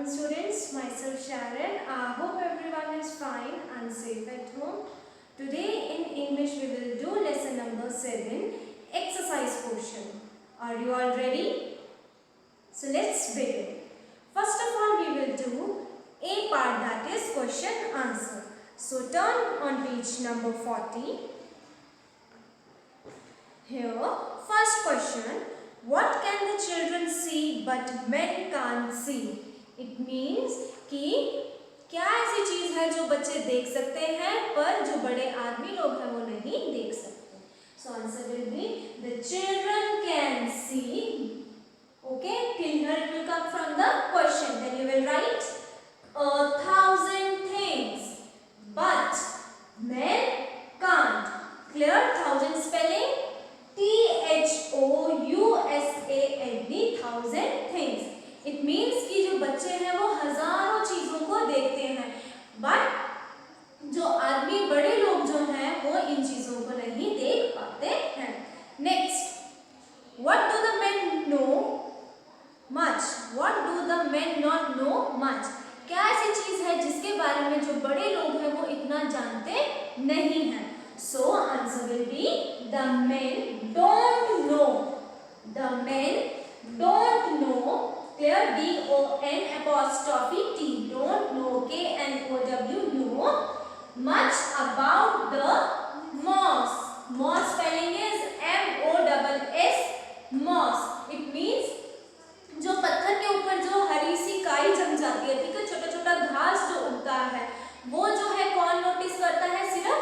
afternoon, students. Myself Sharon. I hope everyone is fine and safe at home. Today in English we will do lesson number 7, exercise portion. Are you all ready? So let's begin. First of all, we will do A part, that is question answer. So turn on page number 40. Here, first question. What can the children see but men can't see? It means कि क्या ऐसी चीज है जो बच्चे देख सकते हैं पर जो बड़े आदमी लोग हैं वो नहीं देख सकते. So answer will be the children can see. Okay, till here it will come from the question. Then you will write 1,000 things, but men can't. Clear? 1,000 spelling. THOUSAND, 1,000 things. It means कि जो बच्चे हैं वो हजारों चीजों को देखते हैं, बट जो आदमी बड़े लोग जो हैं वो इन चीजों को नहीं देख पाते हैं. Next, what do the men know much? What do the men not know much? क्या ऐसी चीज है जिसके बारे में जो बड़े लोग हैं वो इतना जानते नहीं हैं? So answer will be the men don't know. The men don't know. Clear? DON apostrophe T. Don't know. KNOW. Know much about the moss. Moss spelling is MOSS. Moss. It means जो पत्थर के ऊपर जो हरी सी काई जम जाती है, ठीक है, छोटा छोटा घास जो उगता है, वो जो है कौन नोटिस करता है? सिर्फ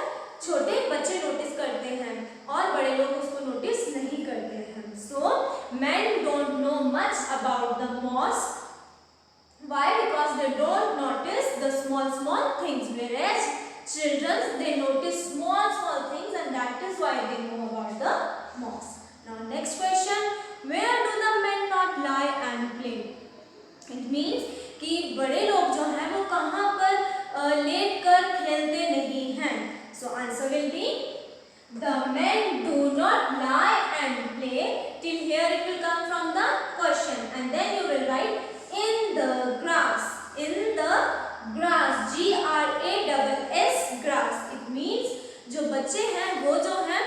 छोटे बच्चे नोटिस करते हैं और बड़े लोग उसको नोटिस नहीं करते हैं. So men don't know much about the moss. Why? Because they don't notice the small things, whereas children, they notice small things, and that is why they know about the moss. Now next question, where do the men not lie and play? It means कि बड़े लोग जो हैं वो कहाँ पर late कर खेलते नहीं हैं. So answer will be the men do not lie and play. Till here it will come from the question, and then you will write in the grass. In the grass, GRASS, grass. It means जो बच्चे हैं वो जो हैं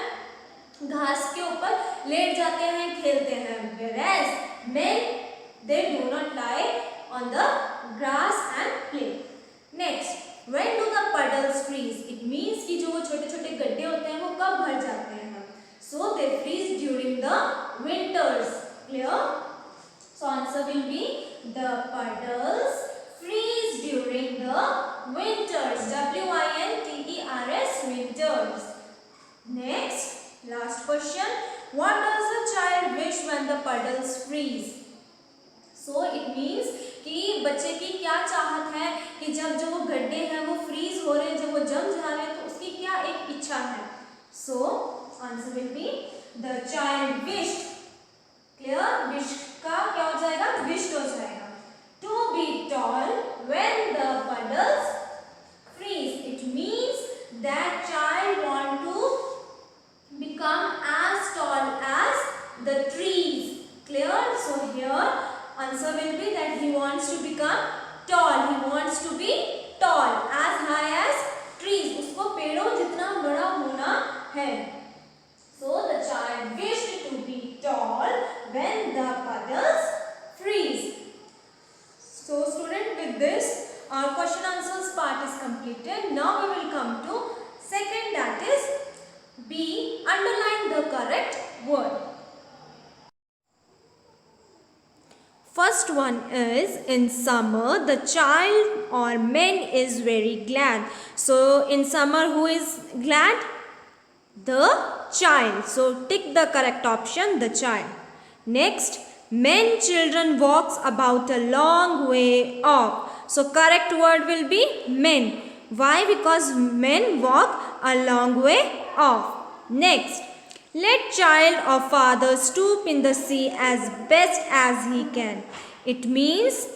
घास के ऊपर late जाते हैं, खेलते हैं, whereas men, they do not lie on the grass and play. Next, when do the puddles freeze? It means कि जो वो छोटे छोटे गड्ढे होते हैं वो कब भर जाते हैं? So they freeze during the winters. Clear? So answer will be the puddles freeze during the winters. WINTERS, winters. Next, last question. What does a child wish when the puddles freeze? So it means कि बच्चे की क्या चाहत है कि जब जो वो गड्ढे हैं वो फ्रीज हो रहे हैं, जब वो जम जा रहे हैं, तो उसकी क्या एक इच्छा है? So answer will be the child wished. Clear? wish का क्या हो जाएगा? wished हो जाएगा. To be tall when the puddles freeze. It means that child want to become as tall as the trees. Clear? So here answer will be that he wants to become tall. He wants to be tall, as high as trees. उसको पेड़ों जितना बड़ा होना है. So the child wished to be tall when the puddles freeze. So student, with this our question answers part is completed. Now we will come to second, that is B. Underline the correct word. First one is, in summer the child or man is very glad. So in summer who is glad? The child. So tick the correct option, the child. Next, men children walks about a long way off. So correct word will be men. Why? Because men walk a long way off. Next, let child or father stoop in the sea as best as he can. It means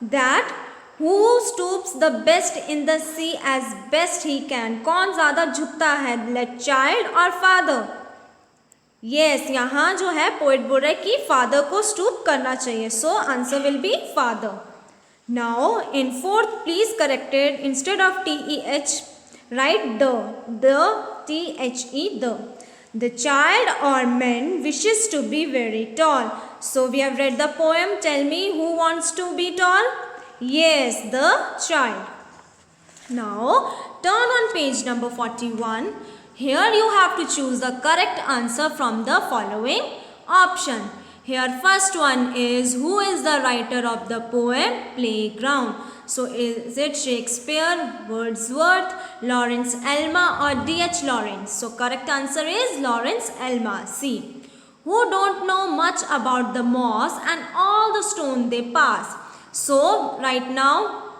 that who stoops the best in the sea as best he can. कौन ज़्यादा झुकता है? Let child or father? Yes, यहाँ जो है poet बोल रहा है कि फादर को स्टूप करना चाहिए, so answer will be father. Now in fourth please corrected instead of TEH write the THE the. The child or man wishes to be very tall. So we have read the poem. Tell me who wants to be tall? Yes, the child. Now turn on page number 41. Here you have to choose the correct answer from the following option. Here first one is, who is the writer of the poem Playground? So is it Shakespeare, Wordsworth, Lawrence Elma or D.H. Lawrence? So correct answer is Lawrence Elma, C. Who don't know much about the moss and all the stone they pass? So right now,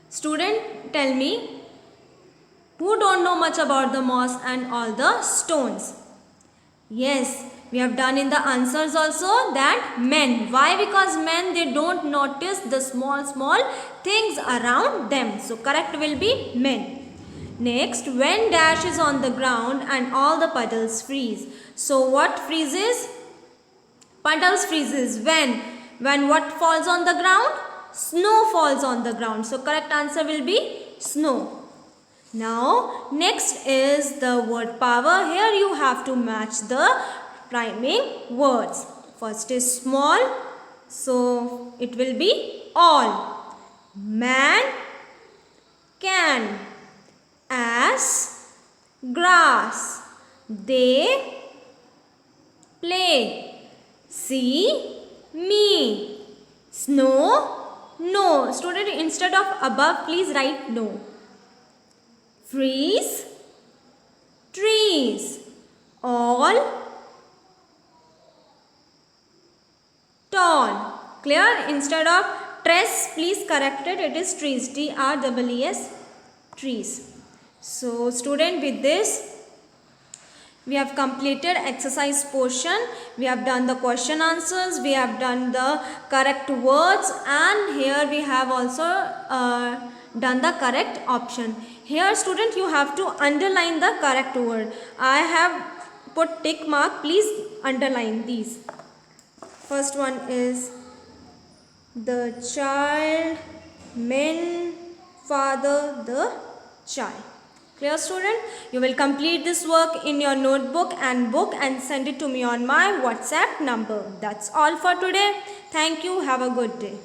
student, tell me, who don't know much about the moss and all the stones? Yes, we have done in the answers also that men. Why? Because men, they don't notice the small things around them. So correct will be men. Next, when dash is on the ground and all the puddles freeze. So what freezes? Puddles freezes when? When what falls on the ground? Snow falls on the ground. So correct answer will be snow. Now next is the word power. Here you have to match the rhyming words. First is small, so it will be all. Man can, ass, grass, they play, see me, snow, no. Student, instead of above please write no. Freeze, trees, all, tall. Clear? Instead of tress, please correct it. It is trees. TREES, trees. So student, with this we have completed exercise portion. We have done the question answers. We have done the correct words, and here we have also done the correct option. Here student, you have to underline the correct word. I have put tick mark. Please underline these. First one is the child, men, father, the child. Clear student? You will complete this work in your notebook and book and send it to me on my WhatsApp number. That's all for today. Thank you. Have a good day.